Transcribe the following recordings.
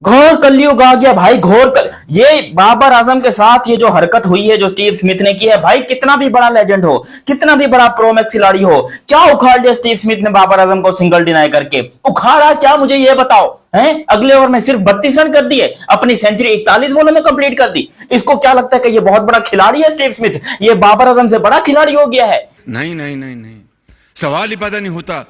घोर कलयुग आ गया भाई, ये बाबर आजम के साथ ये जो हरकत हुई है, जो स्टीव स्मिथ ने की है भाई, कितना भी बड़ा लेजेंड हो, कितना भी बड़ा प्रोमैक्स खिलाड़ी हो, क्या उखाड़ दिया स्टीव स्मिथ ने बाबर आजम को सिंगल डिनाई करके। उखाड़ा क्या, मुझे ये बताओ। हैं, अगले ओवर में सिर्फ 32 रन कर दिए, अपनी सेंचुरी 41 बॉलों में कंप्लीट कर दी। इसको क्या लगता है कि ये बहुत बड़ा खिलाड़ी है स्टीव स्मिथ, ये बाबर आजम से बड़ा खिलाड़ी हो गया है? नहीं नहीं नहीं नहीं, सवाल ही पैदा नहीं होता।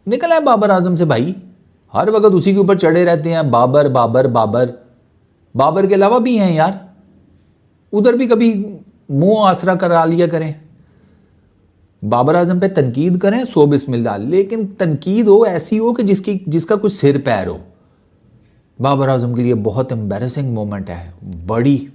निकल है बाबर आजम से भाई, हर वक्त उसी के ऊपर चढ़े रहते हैं, बाबर बाबर बाबर। बाबर के अलावा भी हैं यार, उधर भी कभी मुंह आसरा करा लिया करें। बाबर आजम पे तनकीद करें सो बिस्मिल्लाह, लेकिन तनकीद हो ऐसी हो कि जिसका कुछ सिर पैर हो। बाबर आजम के लिए बहुत एम्बैरेसिंग मोमेंट है, बड़ी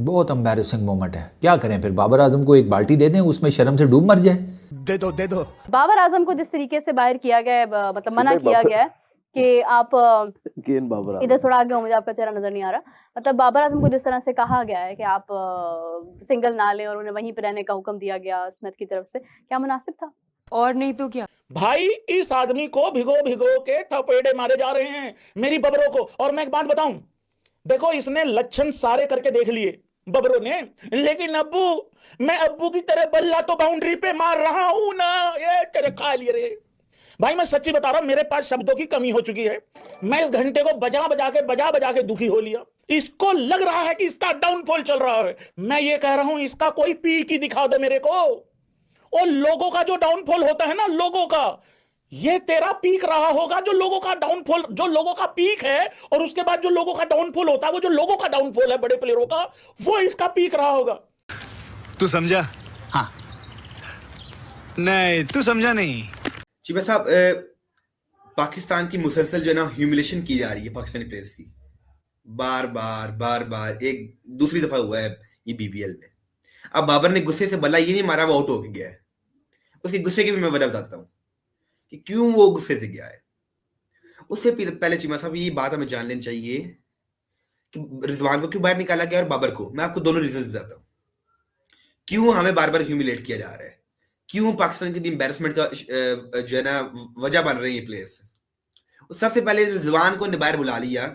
बहुत एम्बैरेसिंग मोमेंट है। क्या करें फिर, बाबर आजम को एक बाल्टी दे दें, उसमें शर्म से डूब मर जाए। दे दो। बाबर आजम को जिस तरीके से बाहर किया गया है, मतलब मना किया गया है कि आप इधर थोड़ा आगे हो, मुझे आपका चेहरा नजर नहीं आ रहा। मतलब बाबर आजम को जिस तरह से कहा गया है कि आप सिंगल ना लें और उन्हें वहीं पे रहने का हुक्म दिया गया स्मिथ की तरफ से, क्या मुनासिब था? और नहीं तो क्या भाई, इस आदमी को भिगो भिगो के थपेड़े मारे जा रहे हैं मेरी बबरों को। और मैं एक बात बताऊं, देखो इसने लक्षण सारे करके देख लिए बबरों ने, लेकिन अब्बू, मैं अब्बू की तरह बल्ला तो बाउंड्री पे मार रहा हूं ना। ये तेरे खा लिए रे भाई, मैं सच्ची बता रहा हूं, मेरे पास शब्दों की कमी हो चुकी है। मैं इस घंटे को बजा बजा के दुखी हो लिया। इसको लग रहा है कि इसका डाउनफॉल चल रहा है। मैं ये कह रहा हूं, इसका कोई पीक ही दिखा दो मेरे को। और लोगों का जो डाउनफॉल होता है ना, लोगों का, ये तेरा पीक रहा होगा। जो लोगों का डाउनफॉल, जो लोगों का पीक है, और उसके बाद जो लोगों का डाउनफॉल होता है, वो जो लोगों का डाउनफॉल है बड़े प्लेयरों का, वो इसका पीक रहा होगा। तू समझा? हाँ। नहीं, तू समझा नहीं। जी भाई साहब, पाकिस्तान की मुसलसल जो है ना ह्यूमिलेशन की जा रही है पाकिस्तानी प्लेयर्स की, बार बार एक दूसरी दफा हुआ है ये बीबीएल में। अब बाबर ने गुस्से से बल्ला ये नहीं मारा, वो आउट हो गया है। उसके गुस्से की भी मैं वजह बताता हूँ कि क्यों वो गुस्से से गया है। उससे पहले चीमा साहब, ये बात हमें जान लेनी चाहिए कि रिजवान को क्यों बाहर निकाला गया और बाबर को। मैं आपको दोनों रीजन बताता हूँ क्यों हमें बार बार ह्यूमिलेट किया जा रहा है, क्यों पाकिस्तान की एम्बेरसमेंट का जो है ना वजह बन रही है प्लेयर्स। सबसे पहले रिजवान को बाहर बुला लिया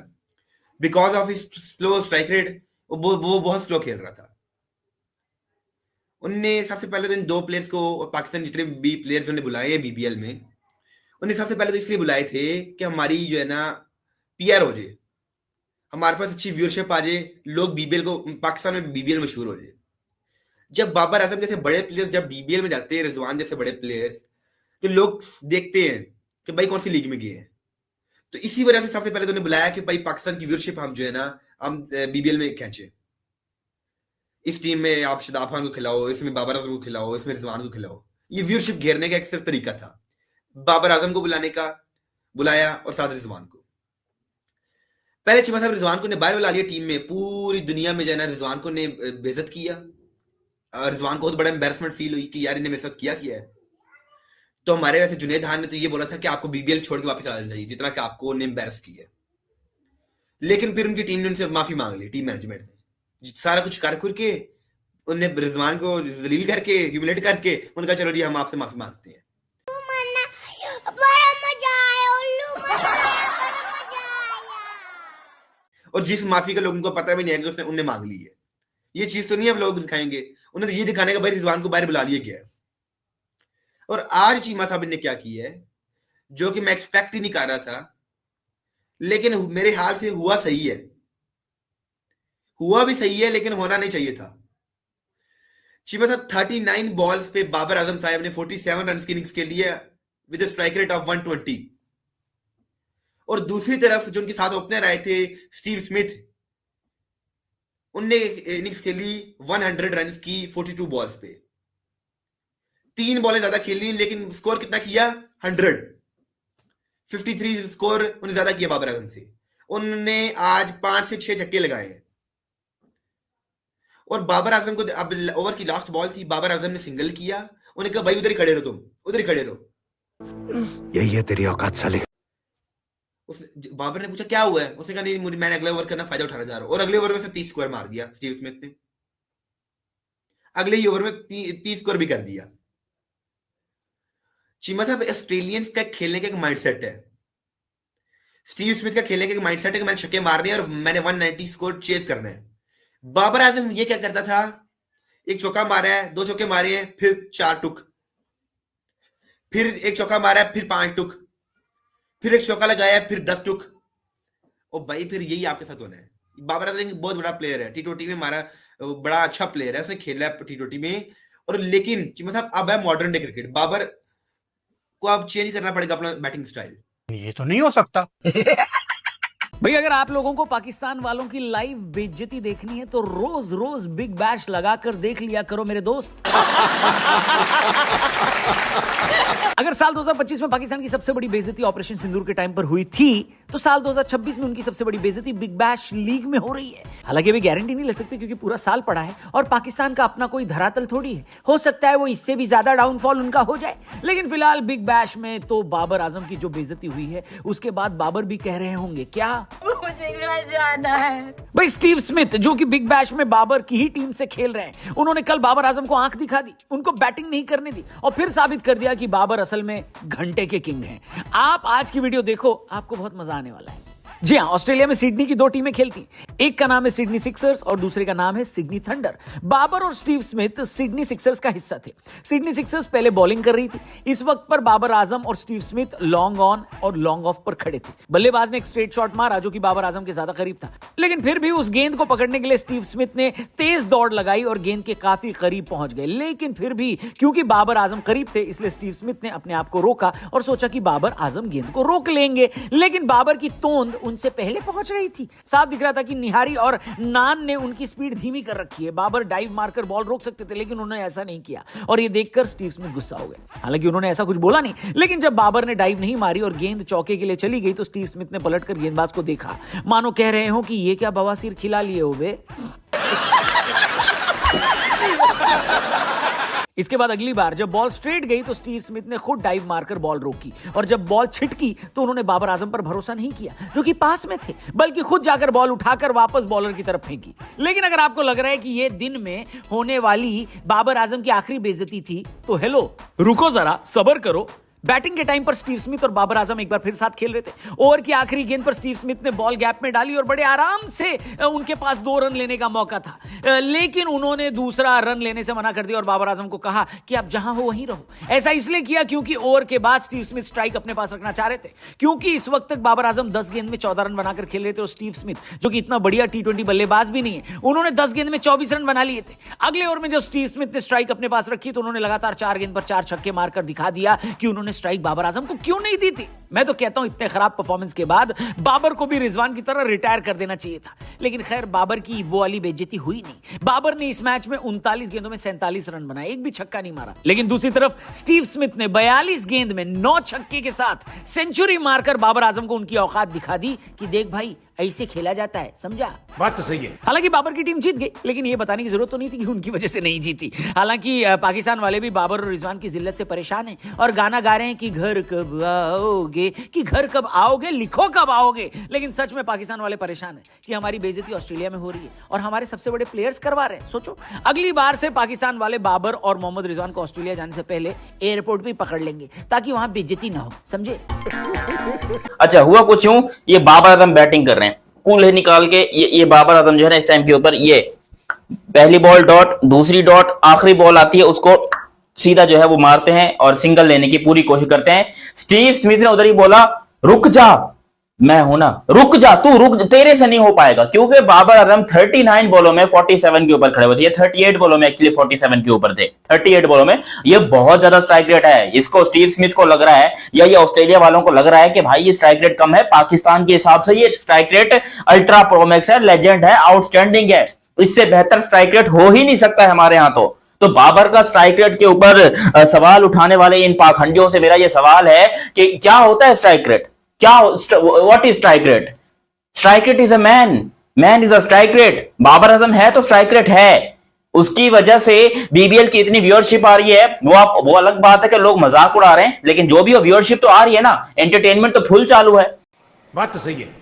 because of his slow strike rate. वो बहुत स्लो खेल रहा था। उनने सबसे पहले तो इन दो प्लेयर्स को, पाकिस्तान जितने भी प्लेयर्स उन्होंने बुलाए हैं बीबीएल में, उन्हें सबसे पहले तो इसलिए बुलाए थे कि हमारी जो है ना पीआर हो जाए, हमारे पास अच्छी व्यूअरशिप आ जाए, लोग बीबीएल को, पाकिस्तान में बीबीएल मशहूर हो जाए। जब बाबर आजम जैसे बड़े प्लेयर्स जब बीबीएल में जाते हैं, रिजवान जैसे बड़े प्लेयर्स, तो लोग देखते हैं कि भाई कौन सी लीग में गए हैं। तो इसी वजह से सबसे पहले तो उन्हें बुलाया कि भाई पाकिस्तान की व्यूअरशिप हम जो है ना हम बीबीएल में खींचे। इस टीम में आप शदाब खान को खिलाओ, इसमें बाबर आजम को खिलाओ, इसमें रिजवान को खिलाओ। ये व्यूअरशिप घेरने का एक सिर्फ तरीका था, बाबर आजम को बुलाया और साथ रिजवान को। पहले चिमा साहब रिजवान को ने बाहर बुला लिया टीम में, पूरी दुनिया में जो है ना रिजवान को ने बेइज्जत किया। रिजवान को बहुत बड़ा एम्बैरेसमेंट फील हुई कि यार इन्हें मेरे साथ किया है। तो हमारे वैसे जुनेद खान ने तो ये बोला था कि आपको बीबीएल छोड़ के वापस आ जाना चाहिए, जितना कि आपको उन्हें एम्बैरस किया। लेकिन फिर उनकी टीम ने उनसे माफी मांग ली, टीम मैनेजमेंट ने सारा कुछ कर के उन्हें रिजवान को जलील करके, ह्यूमिलेट करके उनका चलो जी हम आपसे माफी मांगते हैं। और जिस माफी का लोगों को पता भी नहीं है कि उसने उन्हें मांग ली है। ये चीज तो नहीं अब लोग दिखाएंगे, उन्हें तो ये दिखाने का भाई रिजवान को बाहर बुला लिया गया है। और आज चीमा साहब ने क्या किया है, जो कि मैं एक्सपेक्ट ही नहीं कर रहा था, लेकिन मेरे हाल से हुआ सही है। हुआ भी सही है, लेकिन होना नहीं चाहिए था। चीमा साहब 39 बॉल्स पे बाबर आजम साहब ने 47 रन की इनिंग्स खेली है विद स्ट्राइक रेट ऑफ 120। और दूसरी तरफ जो उनके साथ ओपनर आए थे स्टीव स्मिथ, उनने इनिंग्स खेली 100 रन की 42 बॉल्स पे। 3 बॉलें ज्यादा खेली, लेकिन स्कोर कितना किया? 100। 53 स्कोर उन्हें ज्यादा किया बाबर आजम से। उन्होंने आज 5 से 6 छक्के लगाए हैं। और बाबर आजम को अब ओवर की लास्ट बॉल थी, बाबर आजम ने सिंगल किया। उन्हें कहा भाई उधर ही खड़े रहो, तुम उधर ही खड़े रहो, यही है तेरी औकात साले। बाबर ने पूछा क्या हुआ है, उसने कहा नहीं मैंने अगले ओवर करना फायदा उठाना चाह रहा हूं। और अगले ओवर में से 30 स्कोर मार दिया स्टीव स्मिथ ने। अगले ही ओवर में 30 स्कोर भी कर दिया। चीमा साहब, ऑस्ट्रेलियंस का खेलने का एक माइंडसेट है स्टीव स्मिथ का खेलने का माइंडसेट है कि मैंने छक्के मारने हैं और मैंने 190 स्कोर चेज करना है। बाबर आजम ये क्या करता था, एक चौका मारा है, 2 चौके मारे हैं, फिर 4 टुक, फिर एक चौका मारा है, फिर 5 टुक, फिर एक चौका लगाया है, फिर 10 टुक। और भाई फिर यही आपके साथ होना है। बाबर आजम बहुत बड़ा प्लेयर है, टी20 में हमारा बड़ा अच्छा प्लेयर है, उसने खेला है टी20 में। और लेकिन चिमा साहब अब है मॉडर्न डे क्रिकेट, बाबर को अब चेंज करना पड़ेगा अपना बैटिंग स्टाइल। ये तो नहीं हो सकता। भाई अगर आप लोगों को पाकिस्तान वालों की लाइव बेइज्जती देखनी है तो रोज रोज बिग बैश लगाकर देख लिया करो मेरे दोस्त। अगर साल 2025 में पाकिस्तान की सबसे बड़ी बेइज्जती ऑपरेशन सिंदूर के टाइम पर हुई थी, तो साल 2026 में उनकी सबसे बड़ी बेइज्जती बिग बैश लीग में हो रही है। हालांकि अभी गारंटी नहीं ले सकते क्योंकि पूरा साल पड़ा है और पाकिस्तान का अपना कोई धरातल थोड़ी है, हो सकता है वो इससे भी ज्यादा डाउनफॉल उनका हो जाए। लेकिन फिलहाल बिग बैश में तो बाबर आजम की जो बेइज्जती हुई है उसके बाद बाबर भी कह रहे होंगे क्या, मुझे घर जाना है। भाई स्टीव स्मिथ जो कि बिग बैश में बाबर की ही टीम से खेल रहे हैं, उन्होंने कल बाबर आजम को आंख दिखा दी, उनको बैटिंग नहीं करने दी और फिर साबित कर दिया कि बाबर असल में घंटे के किंग हैं। आप आज की वीडियो देखो, आपको बहुत मजा आने वाला है। जी हाँ, ऑस्ट्रेलिया में सिडनी की 2 टीमें खेलती, एक का नाम है सिडनी सिक्सर्स और दूसरे का नाम है सिडनी थंडर। बाबर और स्टीव स्मिथ सिडनी सिक्सर्स का हिस्सा थे। सिडनी सिक्सर्स पहले बॉलिंग कर रही थी। इस वक्त पर बाबर आजम और स्टीव स्मिथ लॉन्ग ऑन और लॉन्ग ऑफ पर खड़े थे। बल्लेबाज ने एक स्ट्रेट शॉट मारा जो कि बाबर आजम के ज्यादा करीब था, लेकिन फिर भी उस गेंद को पकड़ने के लिए स्टीव स्मिथ ने तेज दौड़ लगाई और गेंद के काफी करीब पहुंच गए। लेकिन फिर भी क्योंकि बाबर आजम करीब थे इसलिए स्टीव स्मिथ ने अपने आप को रोका और सोचा कि बाबर आजम गेंद को रोक लेंगे, लेकिन बाबर की तोंद उनसे पहले पहुंच रही थी। साफ दिख रहा था कि निहारी और नान ने उनकी स्पीड धीमी कर रखी है। बाबर डाइव मारकर बॉल रोक सकते थे लेकिन उन्होंने ऐसा नहीं किया और ये देखकर स्टीव स्मिथ गुस्सा हो गए। हालांकि उन्होंने ऐसा कुछ बोला नहीं, लेकिन जब बाबर ने डाइव नहीं मारी और गेंद चौके के लिए चली गई तो स्टीव स्मिथ ने पलटकर गेंदबाज को देखा, मानो कह रहे हो कि ये क्या बवासीर खिला लिए हो बे। इसके बाद अगली बार जब बॉल स्ट्रेट गई तो स्टीव स्मिथ ने खुद डाइव मारकर बॉल रोकी और जब बॉल छिटकी तो उन्होंने बाबर आजम पर भरोसा नहीं किया जो कि पास में थे, बल्कि खुद जाकर बॉल उठाकर वापस बॉलर की तरफ फेंकी। लेकिन अगर आपको लग रहा है कि यह दिन में होने वाली बाबर आजम की आखिरी बेइज्जती थी तो हेलो, रुको जरा, सब्र करो। बैटिंग के टाइम पर स्टीव स्मिथ और बाबर आजम एक बार फिर साथ खेल रहे थे। ओवर की आखिरी गेंद पर स्टीव स्मिथ ने बॉल गैप में डाली और बड़े आराम से उनके पास 2 रन लेने का मौका था, लेकिन उन्होंने दूसरा रन लेने से मना कर दिया और बाबर आजम को कहा कि आप जहां हो वहीं रहो। ऐसा इसलिए किया क्योंकि ओवर के बाद स्टीव स्मिथ स्ट्राइक अपने पास रखना चाह रहे थे, क्योंकि इस वक्त तक बाबर आजम 10 गेंद में 14 रन बनाकर खेल रहे थे और स्टीव स्मिथ जो कि इतना बढ़िया टी20 बल्लेबाज भी नहीं है, उन्होंने 10 गेंद में 24 रन बना लिए थे। अगले ओवर में जब स्टीव स्मिथ ने स्ट्राइक अपने पास रखी तो उन्होंने लगातार 4 गेंद पर 4 छक्के मारकर दिखा दिया कि उन्होंने स्ट्राइक बाबर आजम को क्यों नहीं दी थी। मैं तो कहता हूं इतने खराब परफॉर्मेंस के बाद बाबर को भी रिजवान की तरह रिटायर कर देना चाहिए था, लेकिन खैर बाबर की वो वाली बेइज्जती हुई नहीं। बाबर ने इस मैच में 39 गेंदों में 47 रन बनाए, एक भी छक्का नहीं मारा। लेकिन दूसरी तरफ स्टीव स्मिथ ने 42 गेंद में 9 छक्के के साथ सेंचुरी मारकर बाबर आजम को उनकी औकात दिखा दी कि देख भाई ऐसे खेला जाता है, समझा। बात तो सही है। हालांकि बाबर की टीम जीत गई, लेकिन ये बताने की जरूरत तो नहीं थी कि उनकी वजह से नहीं जीती। हालांकि पाकिस्तान वाले भी बाबर और रिजवान की जिल्लत से परेशान हैं और गाना गा रहे हैं कि घर कब आओगे, कि घर कब आओगे, लिखो कब आओगे। लेकिन सच में पाकिस्तान वाले परेशान हैं कि हमारी बेइज्जती ऑस्ट्रेलिया में हो रही है और हमारे सबसे बड़े प्लेयर्स करवा रहे हैं। सोचो, अगली बार से पाकिस्तान वाले बाबर और मोहम्मद रिजवान को ऑस्ट्रेलिया जाने से पहले एयरपोर्ट भी पकड़ लेंगे ताकि वहां बेइज्जती ना हो, समझे। अच्छा, हुआ कुछ यूं, ये बाबर आजम बैटिंग कर रहे हैं, कूल है निकाल के ये बाबर आजम जो है ना इस टाइम के ऊपर ये पहली बॉल डॉट, दूसरी डॉट, आखिरी बॉल आती है उसको सीधा जो है वो मारते हैं और सिंगल लेने की पूरी कोशिश करते हैं। स्टीव स्मिथ ने उधर ही बोला रुक जा, मैं हूं ना, रुक जा, तू रुक, तेरे से नहीं हो पाएगा, क्योंकि बाबर आजम 39 बॉलों में 47 के ऊपर खड़े हुए थे। ये 38 बॉलों में एक्चुअली 47 के ऊपर थे। 38 बॉलों में ये बहुत ज्यादा स्ट्राइक रेट है। इसको स्टीव स्मिथ को लग रहा है या ये ऑस्ट्रेलिया वालों को लग रहा है कि भाई ये स्ट्राइक रेट कम है, पाकिस्तान के हिसाब से ये स्ट्राइक रेट अल्ट्रा प्रोमैक्स है, लेजेंड है, आउटस्टैंडिंग है, इससे बेहतर स्ट्राइक रेट हो ही नहीं सकता है हमारे यहाँ। तो बाबर का स्ट्राइक रेट के ऊपर सवाल उठाने वाले इन पाखंडियों से मेरा ये सवाल है कि क्या होता है स्ट्राइक रेट, क्या, what is strike rate? Strike rate is a man is a strike rate. Babar Azam है तो स्ट्राइक रेट है, उसकी वजह से बीबीएल की इतनी व्यूअरशिप आ रही है। वो अलग बात है कि लोग मजाक उड़ा रहे हैं, लेकिन जो भी व्यूअरशिप तो आ रही है ना, एंटरटेनमेंट तो फुल चालू है। बात तो सही है।